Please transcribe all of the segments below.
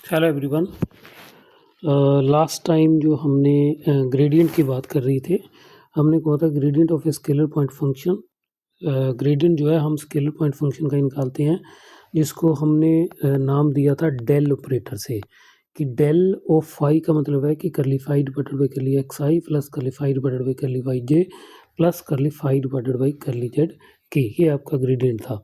Hello everyone. Last time जो हमने gradient की बात कर रही थे, हमने कहा था gradient of a scalar point function. Gradient जो है हम स्केलर पॉइंट फंक्शन का निकालते हैं, जिसको हमने नाम दिया था डेल ऑपरेटर से, कि डेल ऑफ फाई का मतलब है कि curly phi divided by curly x i plus curly phi divided by curly y j plus curly phi divided by curly z k. ये आपका ग्रेडियंट था।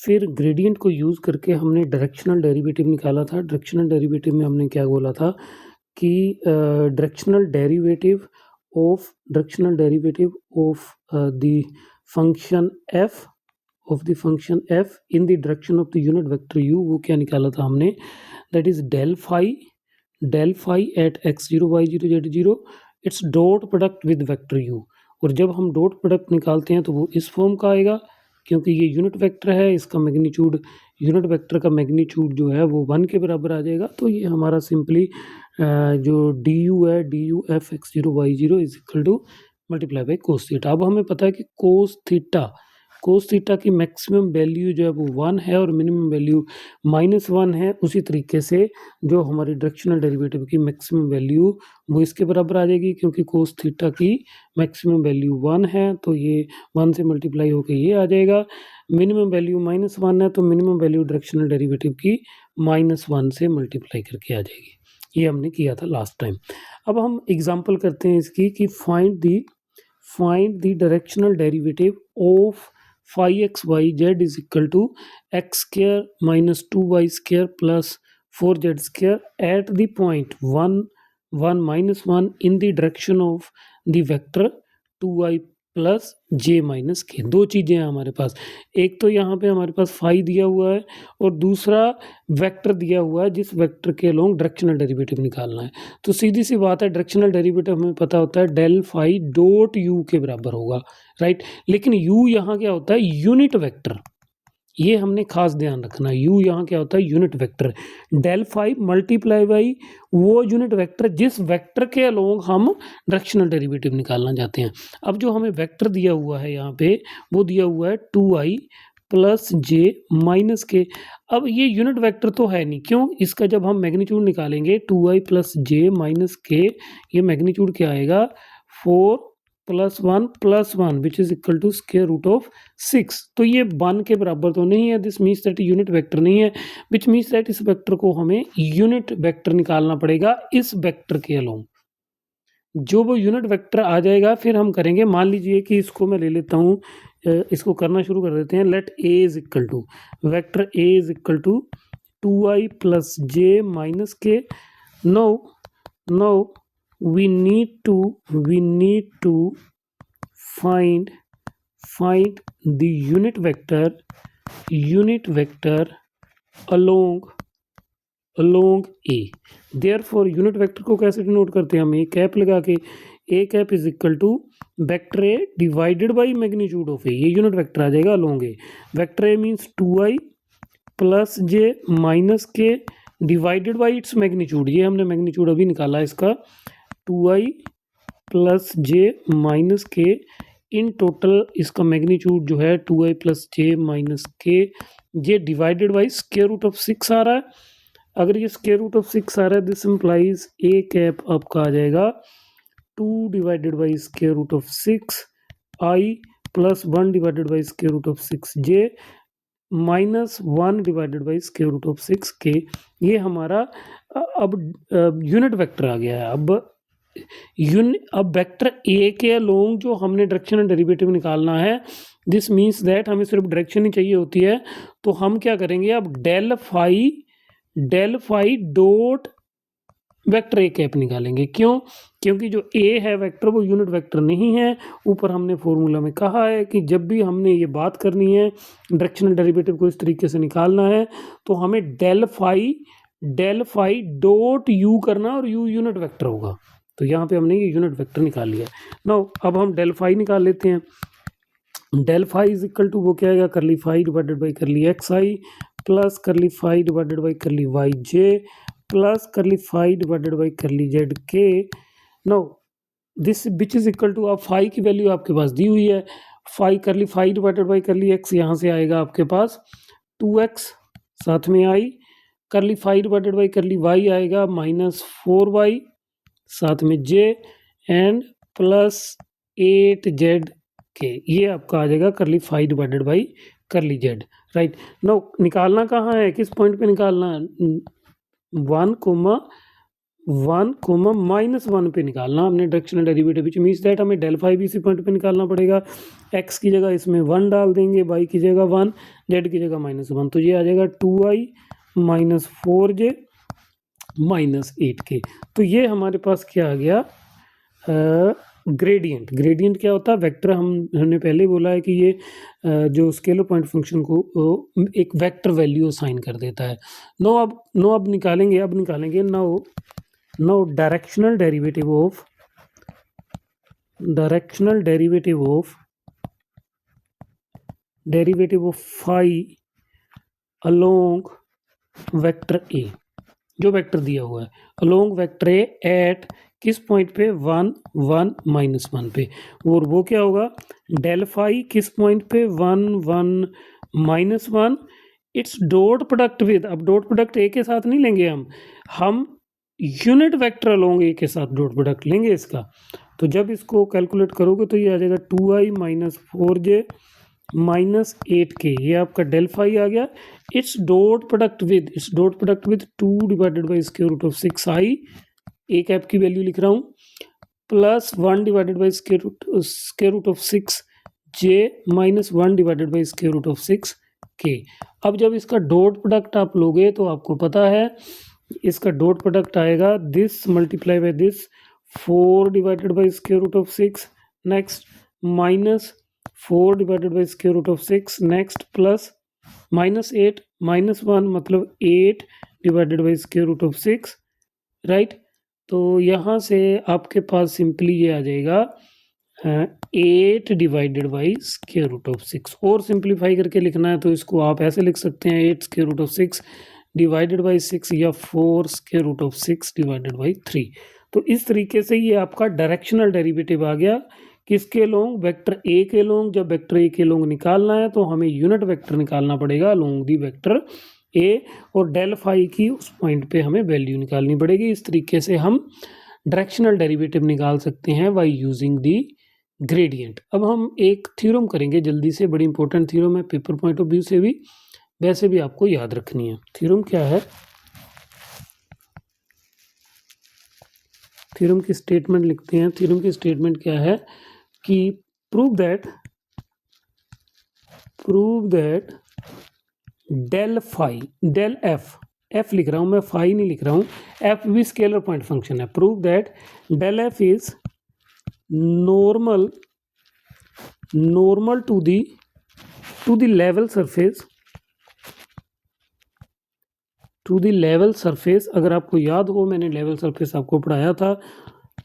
फिर ग्रेडियंट को यूज़ करके हमने डायरेक्शनल डेरिवेटिव निकाला था। डायरेक्शनल डेरिवेटिव में हमने क्या बोला था कि directional derivative of the function f in the direction of the unit vector u, वो क्या निकाला था हमने, that is del phi at x zero y zero z zero, it's dot product with vector u. और जब हम dot product निकालते हैं तो वो इस फॉर्म का आएगा, क्योंकि ये यूनिट वेक्टर है, इसका मैग्नीट्यूड, यूनिट वेक्टर का मैग्नीट्यूड जो है वो 1 के बराबर आ जाएगा। तो ये हमारा सिंपली जो डी यू है, D u f x zero y zero is equal to multiply by cos theta. अब हमें पता है कि कोस थीटा की मैक्सिमम वैल्यू जो है वो 1 है और मिनिमम वैल्यू -1 है। उसी तरीके से जो हमारी डायरेक्शनल डेरिवेटिव की मैक्सिमम वैल्यू वो इसके बराबर आ जाएगी, क्योंकि कोस थीटा की मैक्सिमम वैल्यू 1 है, तो ये 1 से मल्टीप्लाई होकर ये आ जाएगा। मिनिमम वैल्यू -1 है, तो मिनिमम वैल्यू डायरेक्शनल डेरिवेटिव की -1 से मल्टीप्लाई करके आ जाएगी। ये हमने किया था लास्ट टाइम। अब हम एग्जांपल करते हैं इसकी कि find the directional derivative of phi x y z is equal to x square minus 2y² plus 4z² at the point 1 1 in the direction of the vector 2y plus j minus k. दो चीज़ें हैं हमारे पास, एक तो यहाँ पे हमारे पास phi दिया हुआ है और दूसरा वेक्टर दिया हुआ है, जिस वेक्टर के अलोंग डायरेक्शनल डेरिवेटिव निकालना है। तो सीधी सी बात है, डायरेक्शनल डेरिवेटिव हमें पता होता है डेल फाई डॉट यू के बराबर होगा, राइट। लेकिन यू यहाँ क्या होता है, यूनिट वेक्टर। ये हमने खास ध्यान रखना, यू यहाँ क्या होता है, unit vector. Del phi multiply by वो यूनिट वेक्टर जिस वेक्टर के अलोंग हम डायरेक्शनल डेरिवेटिव निकालना चाहते हैं। अब जो हमें वेक्टर दिया हुआ है यहाँ पे, वो दिया हुआ है 2i प्लस जे माइनस के। अब ये यूनिट वेक्टर तो है नहीं, क्यों, इसका जब हम मैग्नीट्यूड निकालेंगे 2i plus j minus k, ये मैग्नीट्यूड क्या आएगा, 4 plus 1 which is equal to square root of 6। तो ये 1 के बराबर तो नहीं है, this means that unit vector नहीं है, विच मीन्स दैट इस वेक्टर को हमें यूनिट वेक्टर निकालना पड़ेगा इस वेक्टर के अलोंग। जो वो यूनिट वेक्टर आ जाएगा फिर हम करेंगे, मान लीजिए कि इसको मैं ले लेता हूँ, इसको करना शुरू कर देते हैं। Let a is equal to, vector a is equal to 2i plus j minus k. Now we need to find the unit vector along a। therefore unit vector को कैसे डिनोट करते हैं हम, ए कैप लगा के, a cap is equal to vector a divided by magnitude of a. ये unit vector आ जाएगा along a। Vector a means 2i plus j minus k divided by its magnitude. ये हमने मैग्नीट्यूड अभी निकाला इसका, 2i प्लस जे माइनस के, in total इसका मैग्नीट्यूड जो है 2i plus j minus k, ये divided by square root of 6 आ रहा है। अगर ये स्क्वायर रूट ऑफ 6 आ रहा है, दिस इम्प्लाइज ए कैप आपका आ जाएगा 2 divided by square root of 6 i plus 1 divided by square root of 6 j minus 1 divided by square root of 6 k. ये हमारा अब यूनिट वेक्टर आ गया है। अब वेक्टर ए के अलोंग जो हमने डायरेक्शनल डेरिवेटिव निकालना है, दिस मीन्स दैट हमें सिर्फ डायरेक्शन ही चाहिए होती है, तो हम क्या करेंगे, अब del phi dot vector a cap निकालेंगे। क्यों, क्योंकि जो ए है वेक्टर वो यूनिट वेक्टर नहीं है। ऊपर हमने फॉर्मूला में कहा है कि जब भी हमने ये बात करनी है, डायरेक्शनल डेरिवेटिव को इस तरीके से निकालना है, तो हमें डेल फाई डॉट यू करना, और यू यूनिट वेक्टर होगा। तो यहाँ पे हमने ये यूनिट वेक्टर निकाल लिया। नाउ अब हम डेल फाई निकाल लेते हैं। Del phi is equal to वो क्या आएगा, curly phi divided by curly x i plus curly phi divided by curly y j plus curly phi divided by curly z k. Now this which is equal to, अब phi की value आपके पास दी हुई है, phi curly phi divided by curly x, यहाँ से आएगा आपके पास 2x साथ में i curly phi divided by curly y आएगा -4y साथ में j एंड प्लस 8z के, ये आपका आ जाएगा curly phi divided by curly z, right. Now निकालना कहाँ है, किस पॉइंट पे निकालना है, 1 कोमा -1 पे निकालना हमने directional derivative, which means that हमें डेल फाई भी इसी पॉइंट पे निकालना पड़ेगा। x की जगह इसमें 1 डाल देंगे, y की जगह 1, z की जगह -1, तो ये आ जाएगा 2i -4j -8k। तो ये हमारे पास क्या आ गया, ग्रेडियंट। ग्रेडियंट क्या होता है, वेक्टर, हमने पहले बोला है कि ये जो स्केलर पॉइंट फंक्शन को एक वेक्टर वैल्यू असाइन कर देता है। अब निकालेंगे now directional derivative of phi along vector a, जो वेक्टर दिया हुआ है अलोंग वेक्टर ए एट किस पॉइंट पे, 1 1 -1 पे, और वो क्या होगा, डेल फाई किस पॉइंट पे, 1 1 -1, इट्स डॉट प्रोडक्ट विद, अब डॉट प्रोडक्ट ए के साथ नहीं लेंगे हम यूनिट वेक्टर अलोंग ए के साथ डॉट प्रोडक्ट लेंगे इसका। तो जब इसको कैलकुलेट करोगे तो ये आ जाएगा 2i -4j -8k, ये आपका डेल फाई आ गया। It's dot product with 2 divided by square root of 6i, a cap की वैल्यू लिख रहा हूँ, plus 1 divided by square root of 6j -1 divided by square root of 6k। अब जब इसका डॉट प्रोडक्ट आप लोगे तो आपको पता है इसका डॉट प्रोडक्ट आएगा this multiply by this, 4 divided by square root of 6, next -4 divided by square root of 6, next plus -8 -1 मतलब 8 divided by square root of 6, right. तो यहाँ से आपके पास सिंपली ये आ जाएगा 8 divided by square root of 6, और सिंप्लीफाई करके लिखना है तो इसको आप ऐसे लिख सकते हैं 8 square root of 6 divided by 6 या 4 square root of 6 divided by 3। तो इस तरीके से ये आपका डायरेक्शनल डेरिवेटिव आ गया किसके लोंग, वेक्टर ए के लोंग। जब वेक्टर ए के लोंग निकालना है तो हमें यूनिट वेक्टर निकालना पड़ेगा लोंग दी वेक्टर ए, और डेल फाई की उस पॉइंट पे हमें वैल्यू निकालनी पड़ेगी। इस तरीके से हम डायरेक्शनल डेरिवेटिव निकाल सकते हैं बाय यूजिंग दी ग्रेडियंट। अब हम एक थ्योरम करेंगे जल्दी से, बड़ी इंपॉर्टेंट थ्योरम है पेपर पॉइंट ऑफ व्यू से भी, वैसे भी आपको याद रखनी है। थ्योरम क्या है, थ्योरम की स्टेटमेंट लिखते हैं। थ्योरम की स्टेटमेंट क्या है कि prove that del phi, del f लिख रहा हूं मैं, फाई नहीं लिख रहा हूं, एफ भी स्केलर पॉइंट फंक्शन है। Prove that del f is normal to the level surface, अगर आपको याद हो मैंने लेवल सरफेस आपको पढ़ाया था,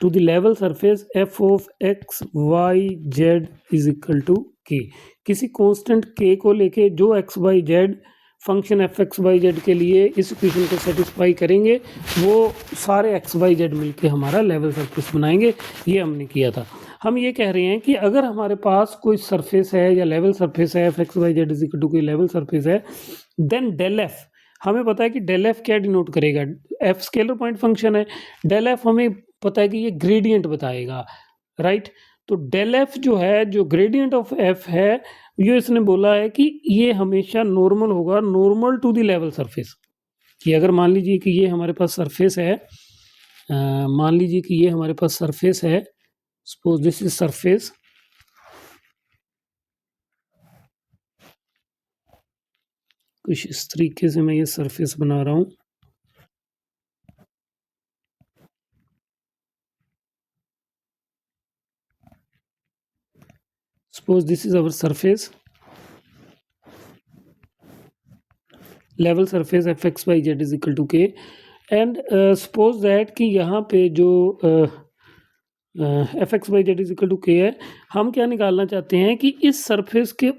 to the level surface f of x y z is equal to k, किसी कांस्टेंट के को लेके जो x y z function f x y z के लिए इस इक्वेशन को सेटिस्फाई करेंगे वो सारे एक्स वाई जेड मिलके हमारा लेवल सरफेस बनाएंगे। ये हमने किया था। हम ये कह रहे हैं कि अगर हमारे पास कोई सरफेस है या लेवल सरफेस है, f x y z is equal to कोई लेवल सरफेस है, देन डेल एफ, हमें पता है कि डेल एफ क्या डिनोट करेगा, एफ स्केलर पॉइंट फंक्शन है, डेल एफ हमें पता है कि ये ग्रेडियंट बताएगा, राइट। तो डेल एफ जो है, जो ग्रेडियंट ऑफ एफ है, ये इसने बोला है कि ये हमेशा नॉर्मल होगा, normal to the level surface. कि अगर मान लीजिए कि ये हमारे पास सरफेस है, सपोज दिस इज सरफेस, कुछ इस तरीके से मैं ये सरफेस बना रहा हूं। Suppose this is our surface, level surface f x y z is equal to k, and suppose that कि यहाँ पे जो f x y z is equal to k है, हम क्या निकालना चाहते हैं कि इस सरफेस के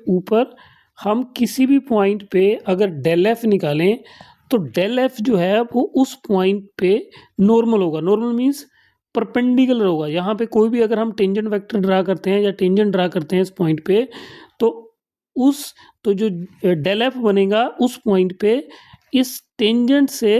ऊपर हम किसी भी पॉइंट पे अगर डेल एफ निकालें तो डेल एफ जो है वो उस पॉइंट पे नॉर्मल होगा। नॉर्मल मीन्स परपेंडिकुलर होगा। यहाँ पे कोई भी अगर हम टेंजेंट वेक्टर ड्रा करते हैं या टेंजेंट ड्रा करते हैं इस पॉइंट पे, तो उस तो जो डेल एफ बनेगा उस पॉइंट पे इस टेंजेंट से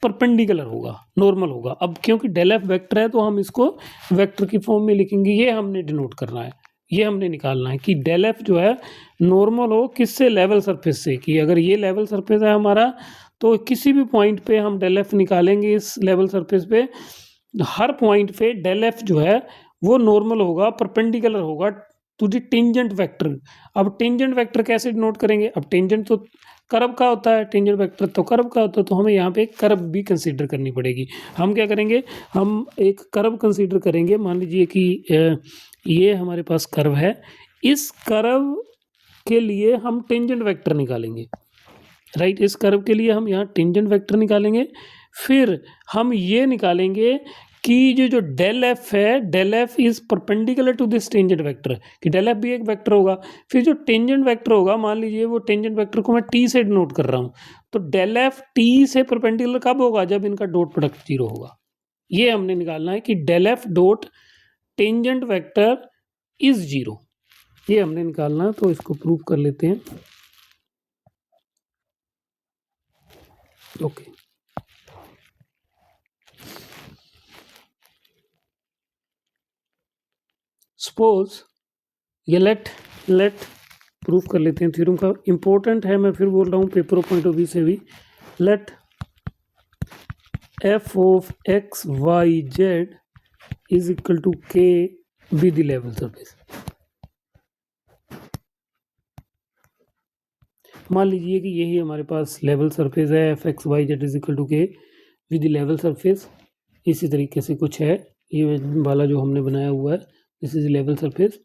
परपेंडिकुलर होगा, नॉर्मल होगा। अब क्योंकि डेल एफ वेक्टर है तो हम इसको वेक्टर की फॉर्म में लिखेंगे, ये हमने डिनोट करना है, ये हमने निकालना है कि डेल एफ जो है नॉर्मल हो किससे, लेवल सरफेस से, कि अगर ये लेवल सरफेस है हमारा तो किसी भी पॉइंट पे हम डेल एफ निकालेंगे इस लेवल सरफेस पे, हर पॉइंट पे डेल एफ जो है वो नॉर्मल होगा, परपेंडिकुलर होगा टू द टेंजेंट वेक्टर। अब टेंजेंट वेक्टर कैसे डिनोट करेंगे, अब टेंजेंट तो कर्व का होता है, टेंजेंट वेक्टर तो कर्व का होता है, तो हमें यहाँ पे एक कर्व भी कंसीडर करनी पड़ेगी। हम क्या करेंगे, हम एक कर्व कंसीडर करेंगे। मान लीजिए कि ये हमारे पास कर्व है, इस कर्व के लिए हम टेंजेंट वेक्टर निकालेंगे, राइट। इस कर्व के लिए हम यहाँ टेंजेंट वेक्टर निकालेंगे, फिर हम ये निकालेंगे कि जो डेल एफ है, del f is perpendicular to this tangent vector, कि डेल एफ भी एक वेक्टर होगा। फिर जो टेंजेंट वेक्टर होगा, मान लीजिए वो टेंजेंट वेक्टर को मैं टी से डिनोट कर रहा हूँ, तो डेल एफ टी से परपेंडिकुलर कब होगा, जब इनका डॉट प्रोडक्ट जीरो होगा। ये हमने निकालना है कि del f dot tangent vector is zero, ये हमने निकालना है। तो इसको प्रूव कर लेते हैं। ओके, सपोज ये लेट प्रूफ कर लेते हैं, थ्योरम का इंपॉर्टेंट है, मैं फिर बोल रहा हूँ पेपर पॉइंट ऑफ व्यू से भी। Let f of x y z is equal to k be the level surface. मान लीजिए कि यही हमारे पास लेवल सरफेस है, f x y z is equal to k with level surface. इसी तरीके से कुछ है ये वाला जो हमने बनाया हुआ है, this is level surface.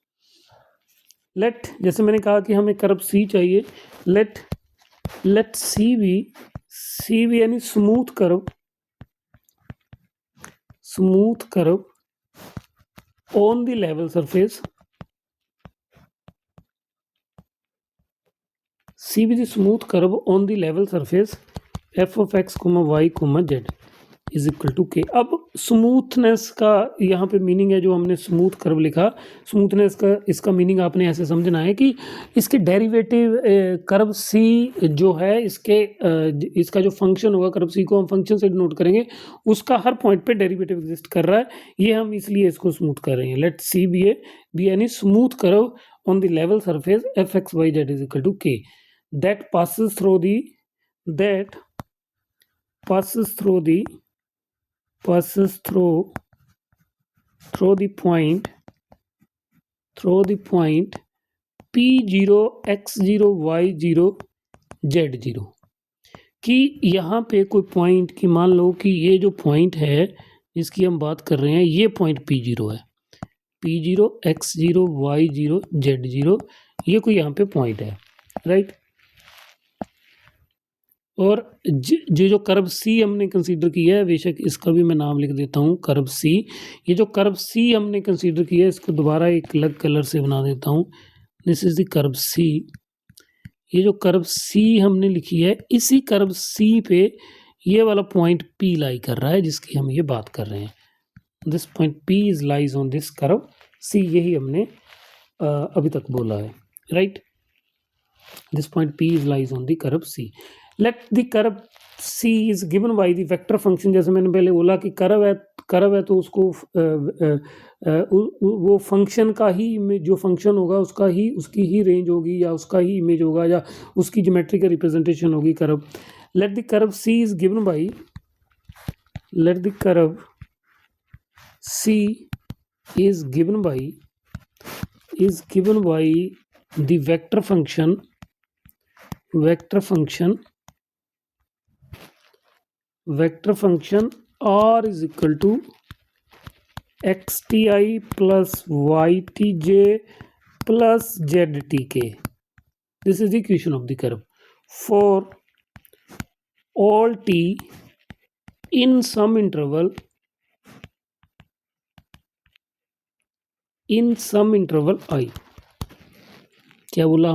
Let, जैसे मैंने कहा कि हमें कर्व सी चाहिए, लेट सी भी यानी smooth curve on the level surface, C be the smooth curve on the level surface f of x y z is equal to k. अब smoothness का यहाँ पे मीनिंग है, जो हमने स्मूथ कर्व लिखा, smoothness का इसका मीनिंग आपने ऐसे समझना है कि इसके डेरिवेटिव कर्व सी जो है, इसका जो फंक्शन होगा, कर्व सी को हम फंक्शन से डिनोट करेंगे, उसका हर पॉइंट पे डेरिवेटिव एग्जिस्ट कर रहा है, ये हम इसलिए इसको स्मूथ कर रहे हैं। लेट सी बी यानी smooth curve on the level surface f x y z is equal to k that passes through the point P0 x0 y0 z0, कि यहाँ पे कोई पॉइंट, कि मान लो कि ये जो पॉइंट है जिसकी हम बात कर रहे हैं, ये पॉइंट P0 है, P0 x0 y0 z0, ये कोई यहाँ पे पॉइंट है, राइट। और जो कर्व सी हमने कंसीडर किया है, बेशक इसका भी मैं नाम लिख देता हूँ कर्व सी। ये जो कर्व सी हमने कंसीडर किया है, इसको दोबारा एक अलग कलर से बना देता हूँ, दिस इज द कर्व सी। ये जो कर्व सी हमने लिखी है, इसी कर्व सी पे ये वाला पॉइंट पी लाई कर रहा है, जिसकी हम ये बात कर रहे हैं। This point P is lies on this curve C, यही हमने अभी तक बोला है, right. This point P is lies on the curve C. Let the curve C is given by the vector function. जैसे मैंने पहले बोला कि कर्व है तो उसको वो फंक्शन का ही जो फंक्शन होगा उसकी ही रेंज होगी, या उसका ही इमेज होगा, या उसकी ज्योमेट्रिकल रिप्रेजेंटेशन होगी curve. Let the curve C is given by the vector function r is equal to xti plus ytj plus ztk. This is the equation of the curve for all t in some interval I। क्या बोला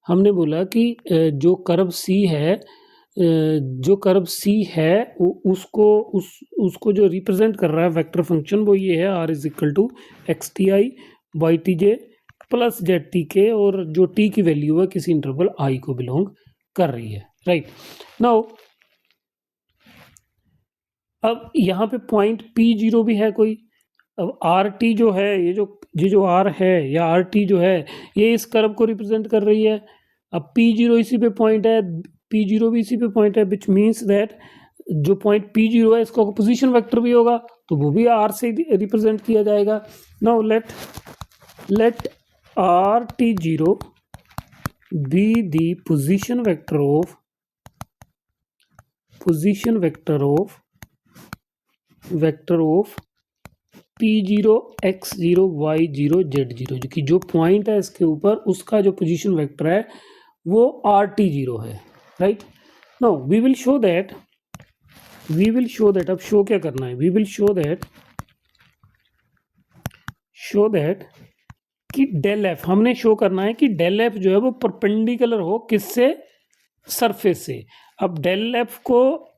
हमने बोला कि जो curve सी है उसको जो represent कर रहा है वेक्टर फंक्शन, वो ये है r is equal to x t i y t j plus z t k, और जो टी की वैल्यू है किसी इंटरवल आई को बिलोंग कर रही है, राइट। नाउ अब यहाँ पे पॉइंट पी जीरो भी है कोई। अब आर टी जो है, ये जो आर है या आर टी जो है, ये इस कर्व को रिप्रेजेंट कर रही है। अब पी जीरो इसी पे पॉइंट है, पी जीरो भी इसी पे पॉइंट है, विच मीन्स दैट जो पॉइंट पी जीरो है इसका पोजीशन वेक्टर भी होगा, तो वो भी आर से रिप्रेजेंट किया जाएगा। Now let R T zero be the position vector of P0 X0 Y0 Z0, जो कि जो पॉइंट है इसके ऊपर उसका जो पोजीशन वेक्टर है वो RT0 है, right. Now we will show that अब शो क्या करना है, वी विल शो दैट कि डेल एफ हमने शो करना है कि डेल एफ जो है वो परपेंडिकुलर हो किससे, सरफेस से। अब डेल एफ को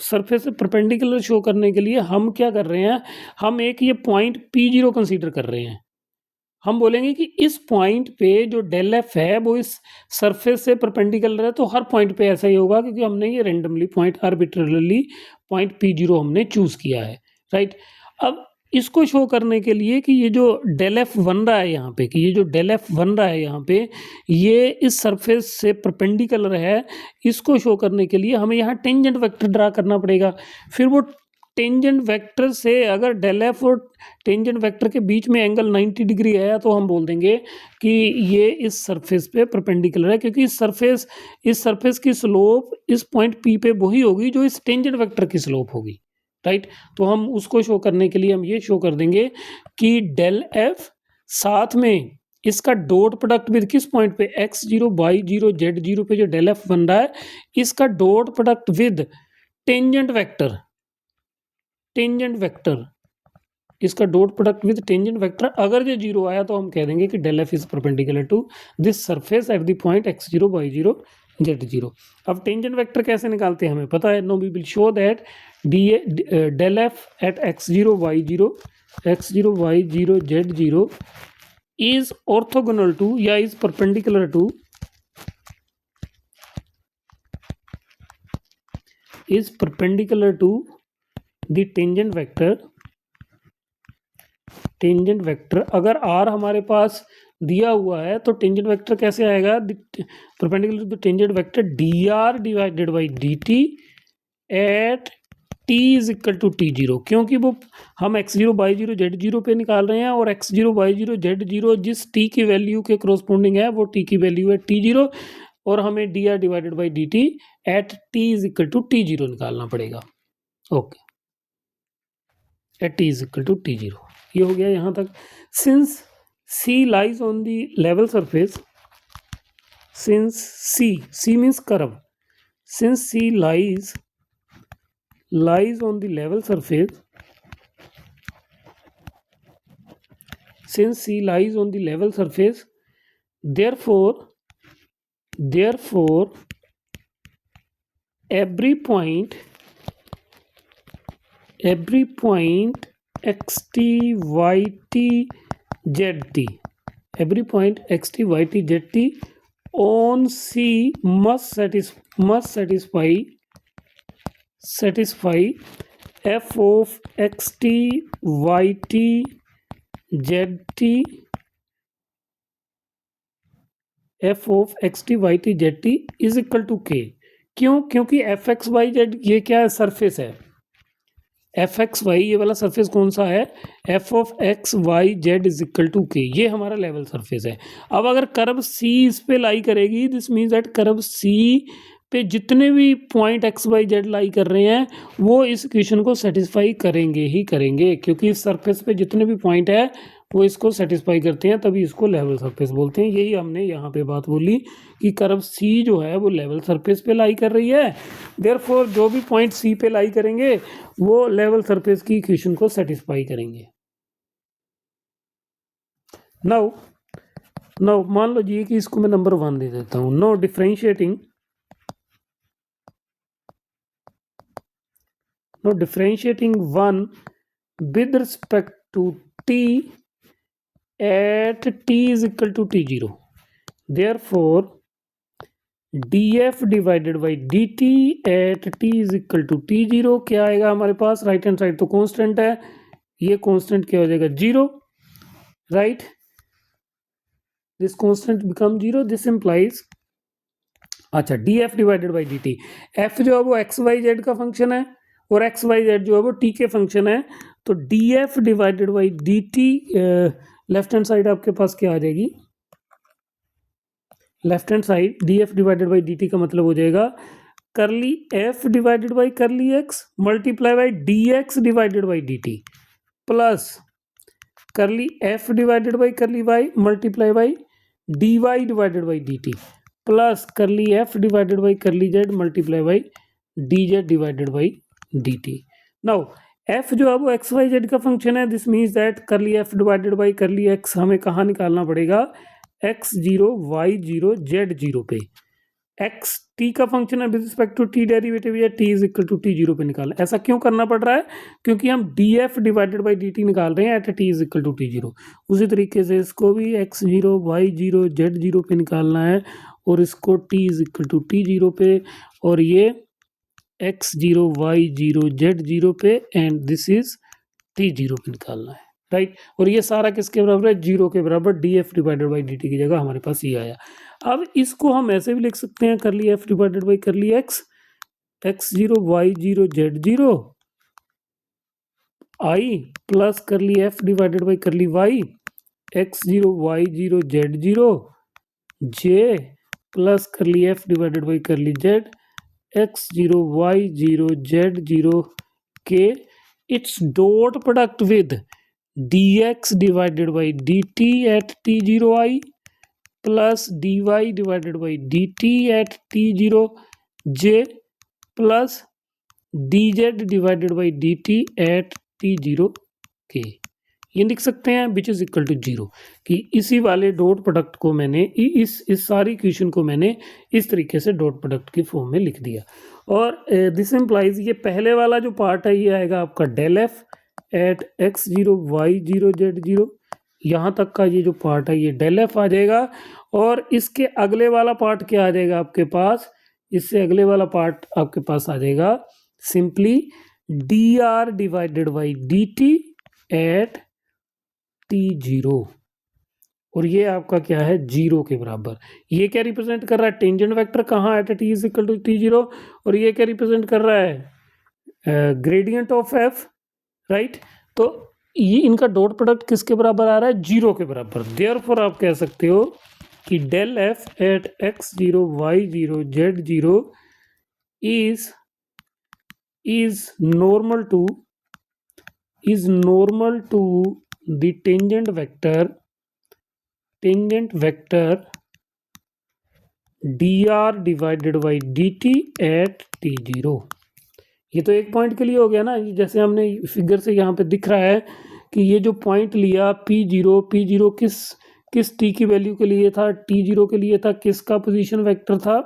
सरफेस से परपेंडिकुलर शो करने के लिए हम क्या कर रहे हैं, हम एक ये पॉइंट P0 कंसीडर कर रहे हैं। हम बोलेंगे कि इस पॉइंट पे जो डेल एफ है वो इस सरफेस से परपेंडिकुलर है, तो हर पॉइंट पे ऐसा ही होगा, क्योंकि हमने ये रेंडमली पॉइंट आर्बिट्ररली पॉइंट P0 हमने चूज किया है, राइट। अब इसको शो करने के लिए कि ये जो डेल एफ बन रहा है यहाँ पे, ये इस सरफेस से परपेंडिकुलर है, इसको शो करने के लिए हमें यहाँ टेंजेंट वेक्टर ड्रा करना पड़ेगा। फिर वो टेंजेंट वेक्टर से अगर डेल एफ और टेंजेंट वेक्टर के बीच में एंगल 90 डिग्री है तो हम बोल देंगे कि ये इस सरफेस पे परपेंडिकुलर है, क्योंकि इस सरफेस की स्लोप इस पॉइंट P पे वही होगी जो इस टेंजेंट वेक्टर की स्लोप होगी, राइट। तो हम उसको शो करने के लिए हम ये शो कर देंगे कि डेल एफ साथ में इसका डॉट प्रोडक्ट विद किस पॉइंट पे, x0 y0 z0 पे जो डेल एफ बन रहा है, इसका dot product with tangent vector, इसका dot product with tangent vector अगर ये जीरो आया तो हम कह देंगे कि del f is perpendicular to this surface at the point x0 y0 z0। अब टेंजेंट वेक्टर कैसे निकालते हैं हमें पता है। Now we will show that del f at x0 y0 z0 is orthogonal to या is perpendicular to the tangent vector। अगर r हमारे पास दिया हुआ है तो टेंजेंट वेक्टर कैसे आएगा, perpendicular to the tangent vector dr divided by dt at t is equal to t0, क्योंकि वो हम x0 y0 z0 पे निकाल रहे हैं और x0 y0 z0 जिस t की वैल्यू के क्रोस्पोंडिंग है वो t की वैल्यू है t0, और हमें dr divided by dt at t is equal to t0 निकालना पड़ेगा। Okay, at t is equal to t0, ये हो गया यहाँ तक। Since c lies on the level surface, since c means curve, since c lies on the level surface, therefore every point xt yt zt, every point xt yt zt on c must satisfy f of xt yt zt is equal to k। क्यों, क्योंकि F x y Z ये क्या है, surface है। F x Y ये वाला surface कौन सा है, f of x y z is equal to के, ये हमारा लेवल सरफेस है। अब अगर कर्व सी इस पे लाई करेगी, दिस मीन्स दैट कर्व सी पे जितने भी पॉइंट एक्स वाई जेड लाई कर रहे हैं वो इस इक्वेशन को सेटिस्फाई करेंगे, क्योंकि इस सरफेस पे जितने भी पॉइंट है वो इसको सेटिस्फाई करते हैं, तभी इसको लेवल सरफेस बोलते हैं। यही हमने यहाँ पे बात बोली कि कर्व सी जो है वो लेवल सरफेस पे लाई कर रही है, देयरफॉर जो भी पॉइंट सी पे लाई करेंगे वो लेवल सरफेस की इक्वेशन को सेटिस्फाई करेंगे। नाउ मान लो जी कि इसको मैं नंबर 1 दे देता हूँ। No differentiating one with respect to t at t is equal to t0, therefore df divided by dt at t is equal to t0 क्या आएगा हमारे पास, राइट हैंड साइड तो कांस्टेंट है, ये कांस्टेंट क्या हो जाएगा 0, right, this constant become 0, this implies, अच्छा df divided by dt, f जो है वो एक्स वाई जेड का फंक्शन है और एक्स वाई जेड जो है वो t के फंक्शन है, तो df divided by dt left hand side आपके पास क्या आ जाएगी, left hand side df divided by dt का मतलब हो जाएगा करली f डिवाइडेड बाई करली x multiply by dx divided by dt plus करली f डिवाइडेड बाई करली y multiply by dy divided by dt plus करली f divided by curly z multiply by dz divided by dt। Now f जो है वो x y Z का function है, this means that करली f divided by करली x हमें कहाँ निकालना पड़ेगा, x0 y0 z0 पे, x t का फंक्शन है with respect to t derivative या t is equal to t0 पे निकालना। ऐसा क्यों करना पड़ रहा है, क्योंकि हम df डिवाइडेड बाई dt निकाल रहे हैं at t is equal to t0। उसी तरीके से इसको भी x0 y0 z0 पे निकालना है और इसको t is equal to t0 पे, और ये x0 y0 z0 पे एंड दिस इज t0 पे निकालना है, राइट। और ये सारा किसके बराबर है, 0 के बराबर, df डिवाइडेड बाई dt की जगह हमारे पास ये आया। अब इसको हम ऐसे भी लिख सकते हैं, करली f डिवाइडेड बाई करली x, x0 y0 z0 i plus करली f डिवाइडेड बाई करली y, x0 y0 z0 j plus करली f divided by curly z, x0 y0 z0 k, its dot product with dx divided by dt at t0 i plus dy divided by dt at t0 j plus dz divided by dt at t0 k, ये लिख सकते हैं विच is equal to 0, कि इसी वाले dot product को मैंने इस सारी इक्वेशन को मैंने इस तरीके से डॉट प्रोडक्ट की फॉर्म में लिख दिया। और दिस इम्प्लाइज ये पहले वाला जो पार्ट है ये आएगा आपका del f at x0 y0 z0, यहाँ तक का ये जो पार्ट है ये डेल एफ आ जाएगा, और इसके अगले वाला पार्ट क्या आ जाएगा आपके पास, इससे अगले वाला पार्ट आपके पास आ जाएगा simply dr divided by dt at t0, और ये आपका क्या है 0 के बराबर। ये क्या रिप्रेजेंट कर रहा है, टेंजेंट वेक्टर कहाँ at t is equal to t0, और ये क्या रिप्रेजेंट कर रहा है, ग्रेडियंट ऑफ f, राइट। तो ये इनका डॉट प्रोडक्ट किसके बराबर आ रहा है, 0 के बराबर। देयरफॉर आप कह सकते हो कि del f at x0 y0 z0 is normal to the tangent vector dr divided by dt at t0। ये तो एक पॉइंट के लिए हो गया ना, जैसे हमने फिगर से यहाँ पे दिख रहा है कि ये जो पॉइंट लिया p0 किस t की वैल्यू के लिए था, t0 के लिए था, किसका पोजीशन वेक्टर था,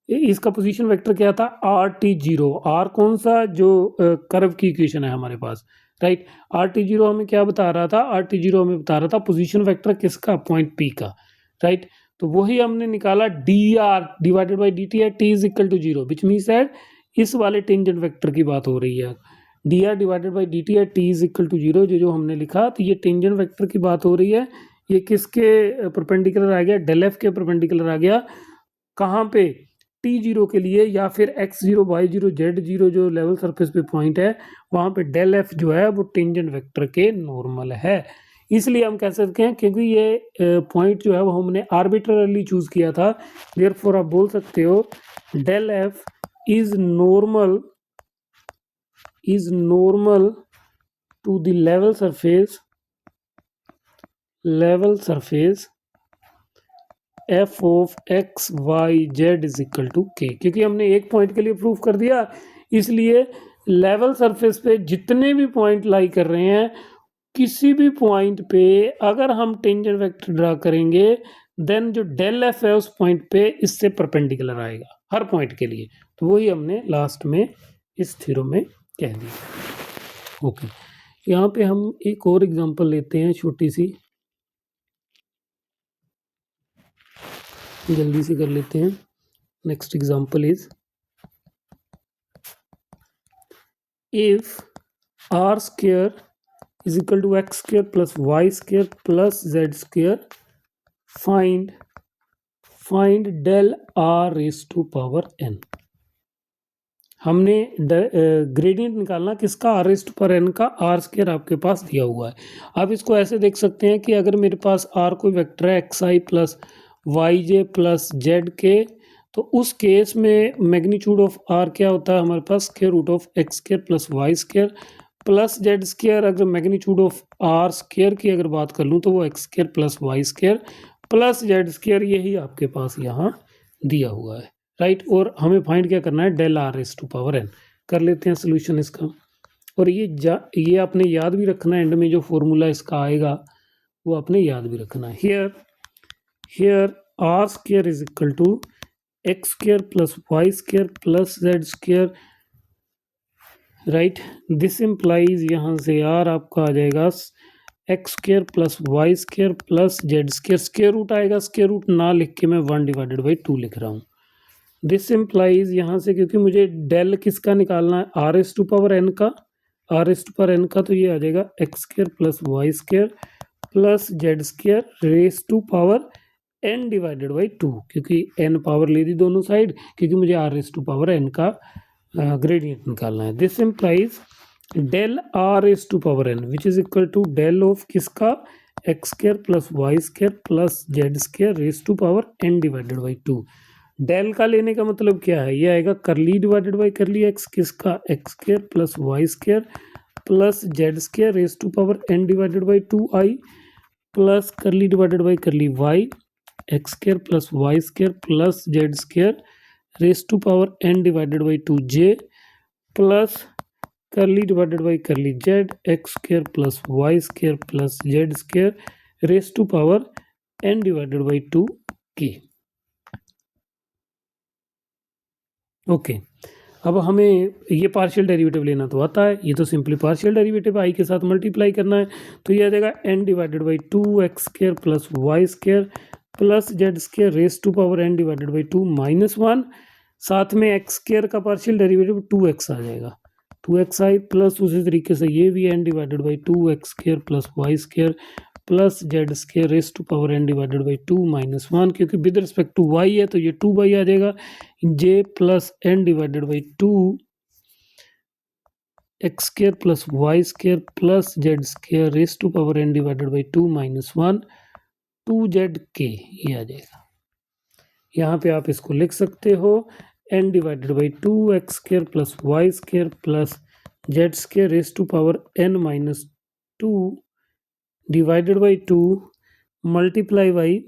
इसका पोजीशन वेक्टर क्या था, rt0, r कौन सा, जो कर्व की इक्वेशन है हमारे पास, राइट। rt0 हमें क्या बता रहा था, rt0 हमें बता रहा था पोजीशन वेक्टर किसका, पॉइंट p का, राइट। तो वही हमने निकाला dr divided by dt at t is equal to 0, which means that इस वाले टेंजेंट वेक्टर की बात हो रही है, dr divided by dt at t is equal to 0, जो हमने लिखा, तो ये टेंजेंट वेक्टर की बात हो रही है। ये किसके परपेंडिकुलर आ गया, डेल एफ के परपेंडिकुलर आ गया, कहाँ पे, t0 के लिए, या फिर x0 y0 z0 जो लेवल सरफेस पे पॉइंट है वहाँ पे डेल एफ जो है वो टेंजेंट वेक्टर के नॉर्मल है। इसलिए हम कह सकते हैं क्योंकि ये पॉइंट जो है वो हमने आर्बिट्ररली चूज किया था, देयरफॉर आप बोल सकते हो del f is normal to the level surface f of x y z is equal to k, क्योंकि हमने एक पॉइंट के लिए प्रूव कर दिया, इसलिए लेवल सरफेस पे जितने भी पॉइंट लाई कर रहे हैं, किसी भी पॉइंट पे अगर हम टेंजेंट वेक्टर ड्रा करेंगे देन जो डेल एफ है उस पॉइंट पे इससे परपेंडिकुलर आएगा हर पॉइंट के लिए। तो वही हमने लास्ट में इस थ्योरम में कह दिया। ओके, यहाँ पे हम एक और एग्जांपल लेते हैं छोटी सी। जल्दी से कर लेते हैं। Next example is if r square is equal to x square plus y square plus z square, find del r raise to power n. हमने ग्रेडियंट निकालना किसका, r raise to power n का। आर स्क्वायर आपके पास दिया हुआ है। आप इसको ऐसे देख सकते हैं कि अगर मेरे पास आर कोई वेक्टर है x i plus Y j plus Z के, तो उस केस में मैग्नीट्यूड ऑफ आर क्या होता है हमारे पास, square root of x square plus y square plus z square. अगर मैग्नीट्यूड ऑफ आर स्क्वायर की अगर बात कर लूँ तो वो x square plus y square plus z square, यही आपके पास यहाँ दिया हुआ है, राइट। और हमें फाइंड क्या करना है, del r raise to power n. कर लेते हैं सोल्यूशन इसका। और ये आपने याद भी रखना है, एंड में जो फॉर्मूला इसका आएगा वो आपने याद भी रखना है। Here r square is equal to x square plus y square plus z square, right. This implies यहाँ से आर आपका आ जाएगा x square plus y square plus z square. Square root आएगा, स्क्वायर रूट ना लिख के मैं 1/2 लिख रहा हूँ। दिस इम्प्लाइज यहाँ से, क्योंकि मुझे डेल किसका निकालना है, r S to power n का, r S to power n का, तो ये आ जाएगा x square plus y square plus z square raise to power n/2, क्योंकि n पावर ले दी दोनों साइड, क्योंकि मुझे r S to power n का ग्रेडियंट निकालना है। This implies del r S to power n which is equal to del of किसका, x square plus y square plus z square raise to power n/2। Del का लेने का मतलब क्या है, ये आएगा curly divided by curly x, किसका, x square plus y square plus z square raise to power n/2i plus curly divided by curly y, x square plus y square plus z square raise to power n/2j plus curly divided by curly z, x square plus y square plus z square raise to power n/2k। Okay, अब हमें ये partial derivative लेना तो आता है, ये तो simply partial derivative I के साथ मल्टीप्लाई करना है, तो ये आ जाएगा n/2 x square plus y square plus z square raise to power n/2 -1, साथ में एक्स स्क्वायर का पार्शियल डेरिवेटिव 2x आ जाएगा, 2xi प्लस उसी तरीके से ये भी n/2 x square plus y square plus z square raise to power n/2 -1, क्योंकि विद रिस्पेक्ट टू y है तो ये 2y आ जाएगा, j plus n/2 x square plus y square plus z square raise to power n/2 -1 2zk, ये आ जाएगा। यहाँ पे आप इसको लिख सकते हो n/2 x square plus y square plus z square raise to power n-2 divided by 2 multiply by,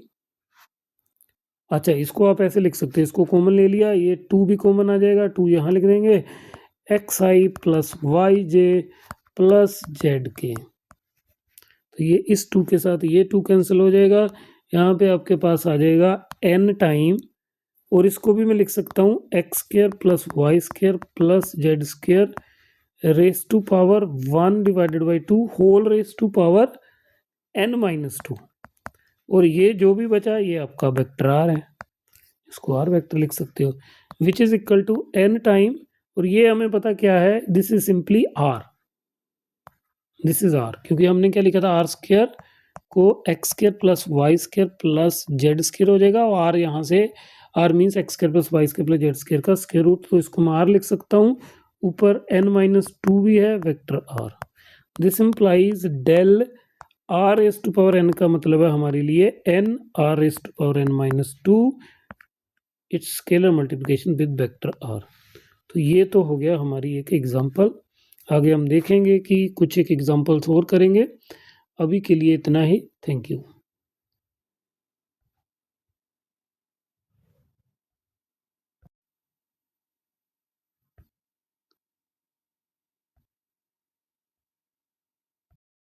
अच्छा इसको आप ऐसे लिख सकते हैं, इसको कॉमन ले लिया, ये 2 भी कॉमन आ जाएगा, 2 यहाँ लिख देंगे, x i plus Y j plus Z के, तो ये इस 2 के साथ ये 2 कैंसिल हो जाएगा। यहाँ पे आपके पास आ जाएगा n टाइम, और इसको भी मैं लिख सकता हूँ x square plus y square plus z square raise to power 1/2 whole raise to power n-2, और ये जो भी बचा ये आपका वेक्टर आर है, इसको आर वेक्टर लिख सकते हो, which is equal to n time, और ये हमें पता क्या है, this is simply r, this is r, क्योंकि हमने क्या लिखा था, आर स्क्वायर को x square plus y square plus z square हो जाएगा, और आर यहाँ से r means x square plus y square plus z square का स्क्वायर रूट, तो इसको मैं आर लिख सकता हूँ, ऊपर n-2 भी है, vector r. This implies del r S to power n का मतलब है हमारे लिए n r S to power n-2 it's scalar multiplication with vector r. तो ये तो हो गया हमारी एक एग्जांपल, आगे हम देखेंगे कि कुछ एक एग्जांपल्स और करेंगे, अभी के लिए इतना ही, थैंक यू।